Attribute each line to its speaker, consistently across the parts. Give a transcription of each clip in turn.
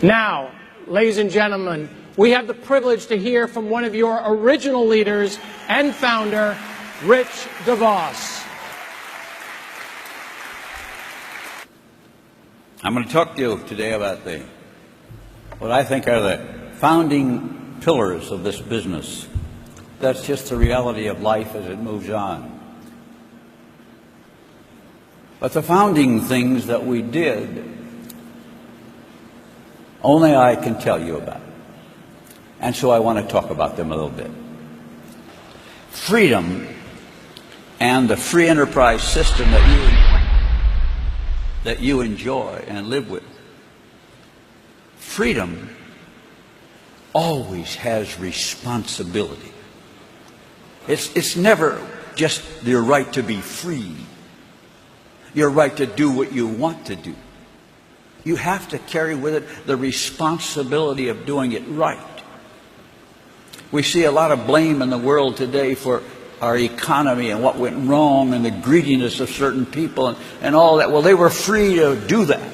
Speaker 1: Now, ladies and gentlemen, we have the privilege to hear from one of your original leaders and founder, Lichidibo스.
Speaker 2: I'm going to talk to you today about what I think are the founding pillars of this business. That's just the reality of life as it moves on. But the founding things that we did, only I can tell you about. And so I want to talk about them a little bit. Freedom and the free enterprise system that you enjoy and live with. Freedom always has responsibility. It's never just your right to be free, your right to do what you want to do. You have to carry with it the responsibility of doing it right. We see a lot of blame in the world today for our economy and what went wrong and the greediness of certain people and all that. Well, they were free to do that.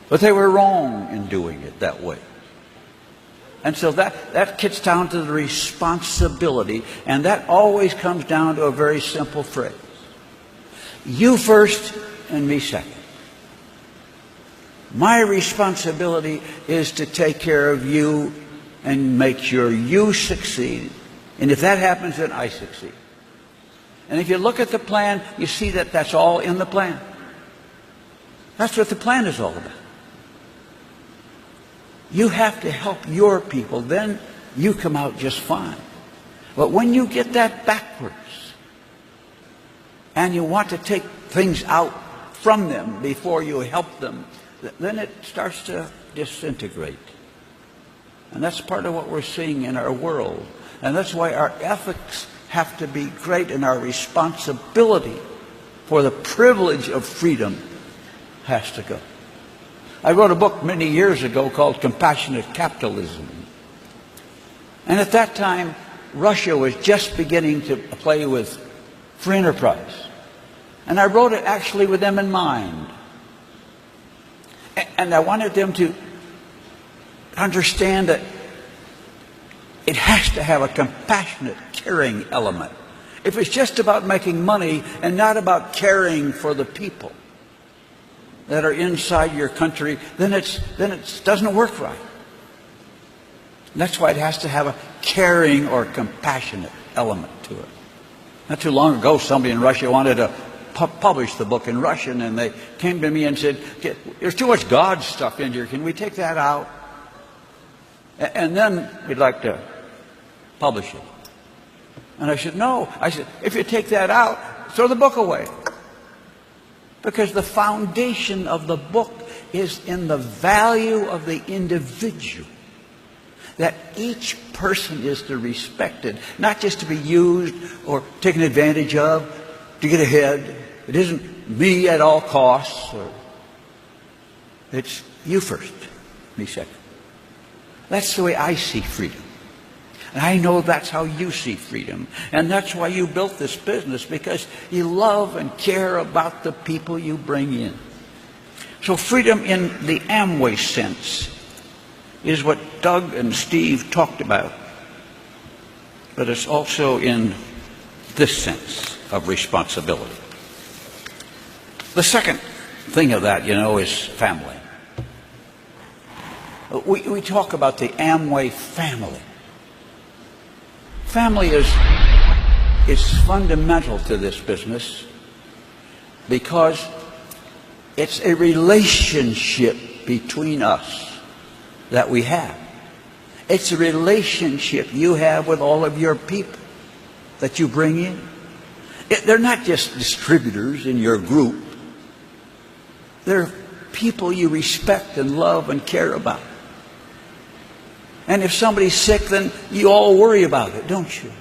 Speaker 2: But they were wrong in doing it that way. And so that gets down to the responsibility, and that always comes down to a very simple phrase. You first and me second. My responsibility is to take care of you and make sure you succeed. And if that happens, then I succeed. And if you look at the plan, you see that that's all in the plan. That's what the plan is all about. You have to help your people, then you come out just fine. But when you get that backwards, and you want to take things out from them before you help them, then it starts to disintegrate. And that's part of what we're seeing in our world. And that's why our ethics have to be great, and our responsibility for the privilege of freedom has to go. I wrote a book many years ago called Compassionate Capitalism. And at that time, Russia was just beginning to play with free enterprise. And I wrote it actually with them in mind. And I wanted them to understand that it has to have a compassionate, caring element. If it's just about making money and not about caring for the people that are inside your country, then it doesn't work right. And that's why it has to have a caring or compassionate element to it. Not too long ago, somebody in Russia wanted to publish the book in Russian, and they came to me and said, there's too much God stuff in here. Can we take that out? And then we'd like to publish it. And I said, no. I said, if you take that out, throw the book away. Because the foundation of the book is in the value of the individual. That each person is to be respected, not just to be used or taken advantage of to get ahead. It isn't me at all costs. It's you first, me second. That's the way I see freedom. And I know that's how you see freedom. And that's why you built this business, because you love and care about the people you bring in. So freedom in the Amway sense is what Doug and Steve talked about. But it's also in this sense of responsibility. The second thing of that, is family. We talk about the Amway family. Family is fundamental to this business because it's a relationship between us that we have. It's a relationship you have with all of your people that you bring in. They're not just distributors in your group. They're people you respect and love and care about. And if somebody's sick, then you all worry about it, don't you?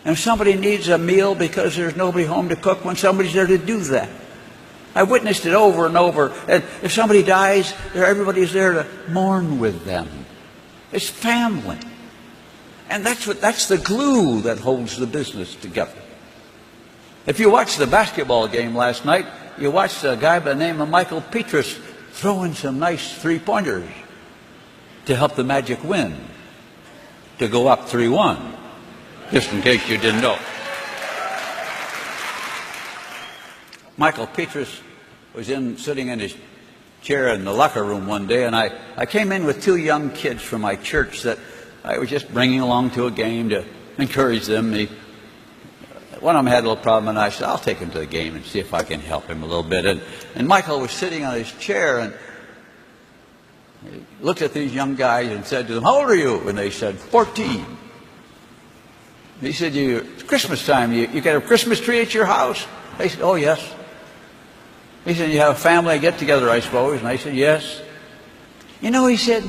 Speaker 2: And if somebody needs a meal because there's nobody home to cook, when somebody's there to do that. I witnessed it over and over. And if somebody dies, everybody's there to mourn with them. It's family. And that's the glue that holds the business together. If you watched the basketball game last night, you watched a guy by the name of Michael Petrus throw in some nice three-pointers to help the Magic win, to go up 3-1, just in case you didn't know. Michael Petrus was sitting in his chair in the locker room one day, and I came in with two young kids from my church that I was just bringing along to a game to encourage them. One of them had a little problem, and I said, I'll take him to the game and see if I can help him a little bit. And Michael was sitting on his chair, and he looked at these young guys and said to them, how old are you? And they said, 14. He said, it's Christmas time. You got a Christmas tree at your house? They said, oh, yes. He said, you have a family get-together, I suppose? And I said, yes. You know, he said,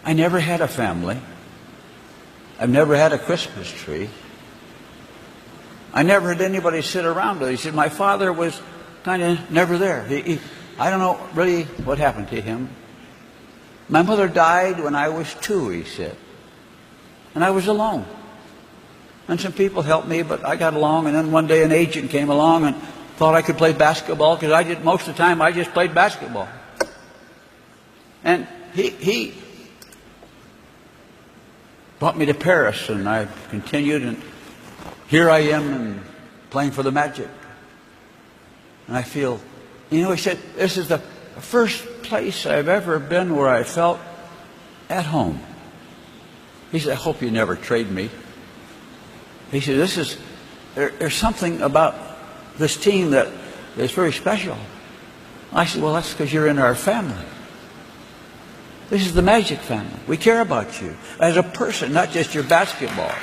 Speaker 2: I never had a family. I've never had a Christmas tree. I never had anybody sit around with it. He said, my father was kind of never there. I don't know really what happened to him. My mother died when I was 2, he said. And I was alone. And some people helped me, but I got along. And then one day an agent came along and thought I could play basketball, because most of the time I just played basketball. And he brought me to Paris, and I continued, and here I am and playing for the Magic. And I feel, he said, this is the first place I've ever been where I felt at home. He said, I hope you never trade me. He said, there's something about this team that is very special. I said, well, that's because you're in our family. This is the Magic family. We care about you as a person, not just your basketball.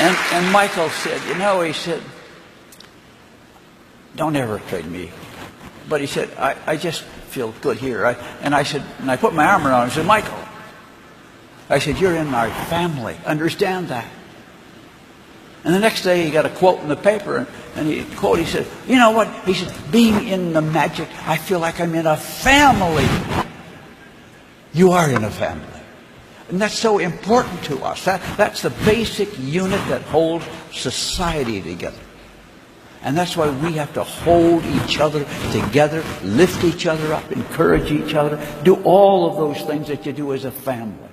Speaker 2: And Michael said, he said, don't ever trade me. But he said, I just feel good here. And I put my arm around him and said, Michael, I said, you're in our family. Understand that. And the next day he got a quote in the paper, and he said, you know what? He said, being in the Magic, I feel like I'm in a family. You are in a family. And that's so important to us. That's the basic unit that holds society together. And that's why we have to hold each other together, lift each other up, encourage each other, do all of those things that you do as a family.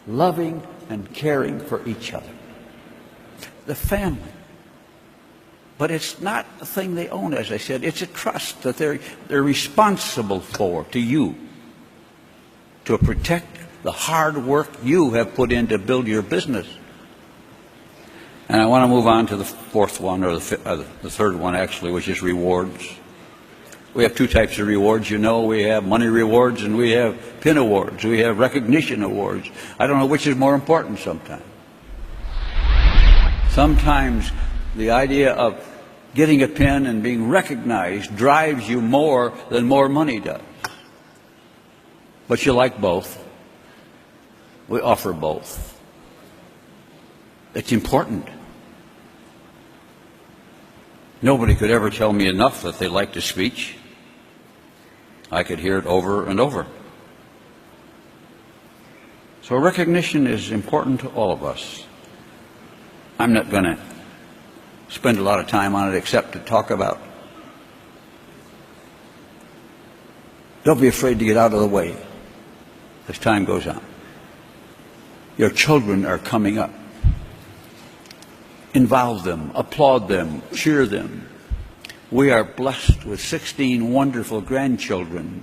Speaker 2: Loving and caring for each other. The family. But it's not a thing they own, as I said. It's a trust that they're responsible for, to you, to protect the hard work you have put in to build your business. And I want to move on to the fourth one, or the third one, actually, which is rewards. We have two types of rewards, We have money rewards and we have pin awards. We have recognition awards. I don't know which is more important sometimes. Sometimes the idea of getting a pin and being recognized drives you more than more money does. But you like both. We offer both. It's important. Nobody could ever tell me enough that they liked a speech. I could hear it over and over. So recognition is important to all of us. I'm not going to spend a lot of time on it except to talk about, don't be afraid to get out of the way as time goes on. Your children are coming up. Involve them, applaud them, cheer them. We are blessed with 16 wonderful grandchildren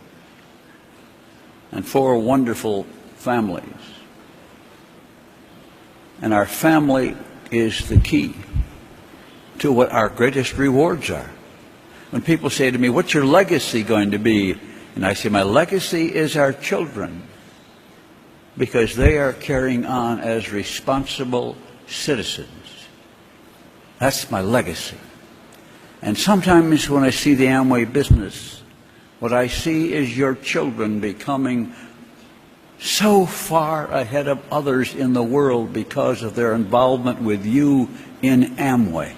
Speaker 2: and 4 wonderful families. And our family is the key to what our greatest rewards are. When people say to me, what's your legacy going to be? And I say, my legacy is our children, because they are carrying on as responsible citizens. That's my legacy. And sometimes when I see the Amway business, what I see is your children becoming so far ahead of others in the world because of their involvement with you in Amway.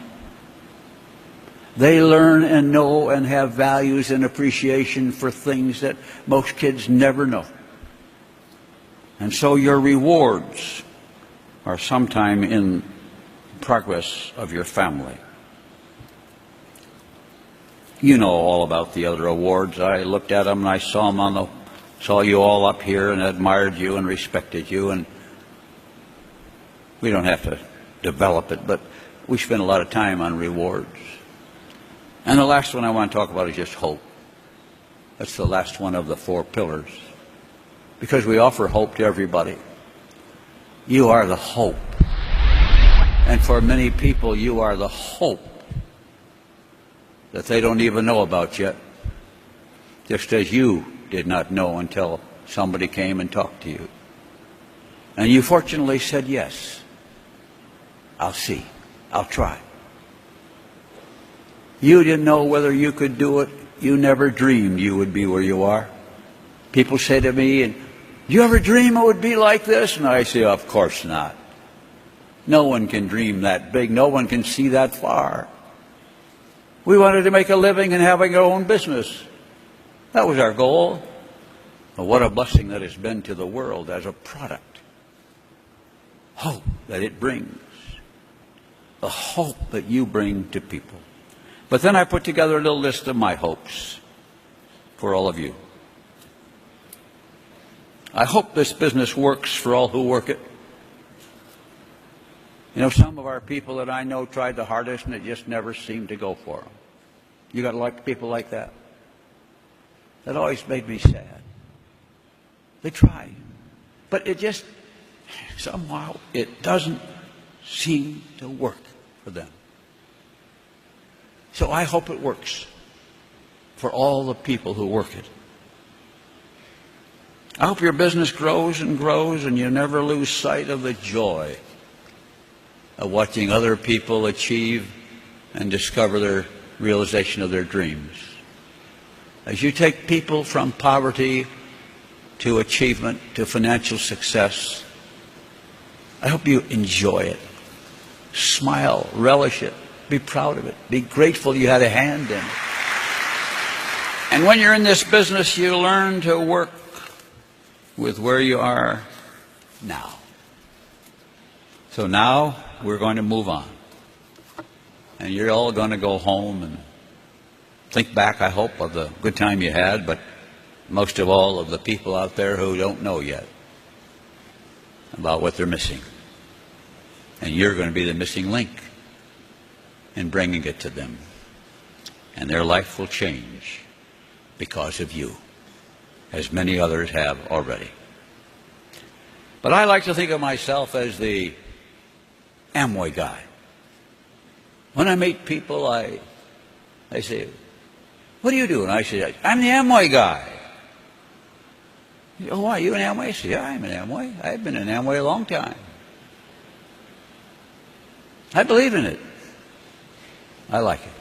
Speaker 2: They learn and know and have values and appreciation for things that most kids never know. And so your rewards are sometime in progress of your family. You know all about the other awards. I looked at them and I saw them saw you all up here and admired you and respected you. And we don't have to develop it, but we spend a lot of time on rewards. And the last one I want to talk about is just hope. That's the last one of the 4 pillars. Because we offer hope to everybody. You are the hope. And for many people, you are the hope that they don't even know about yet. Just as you did not know until somebody came and talked to you. And you fortunately said, yes, I'll see, I'll try. You didn't know whether you could do it. You never dreamed you would be where you are. People say to me, do you ever dream it would be like this? And I say, of course not. No one can dream that big. No one can see that far. We wanted to make a living and having our own business. That was our goal. But what a blessing that has been to the world as a product. Hope that it brings. The hope that you bring to people. But then I put together a little list of my hopes for all of you. I hope this business works for all who work it. You know, some of our people that I know tried the hardest and it just never seemed to go for them. You got to like people like that? That always made me sad. They tried, but it just, somehow, it doesn't seem to work for them. So I hope it works for all the people who work it. I hope your business grows and grows and you never lose sight of the joy of watching other people achieve and discover their realization of their dreams. As you take people from poverty to achievement to financial success, I hope you enjoy it. Smile, relish it, be proud of it, be grateful you had a hand in it. And when you're in this business, you learn to work with where you are now. So now we're going to move on. And you're all going to go home and think back, I hope, of the good time you had, but most of all of the people out there who don't know yet about what they're missing. And you're going to be the missing link in bringing it to them. And their life will change because of you, as many others have already. But I like to think of myself as the Amway guy. When I meet people, I say, what do you do? And I say, I'm the Amway guy. Oh, why, you an Amway? I say, yeah, I'm an Amway. I've been in Amway a long time. I believe in it. I like it.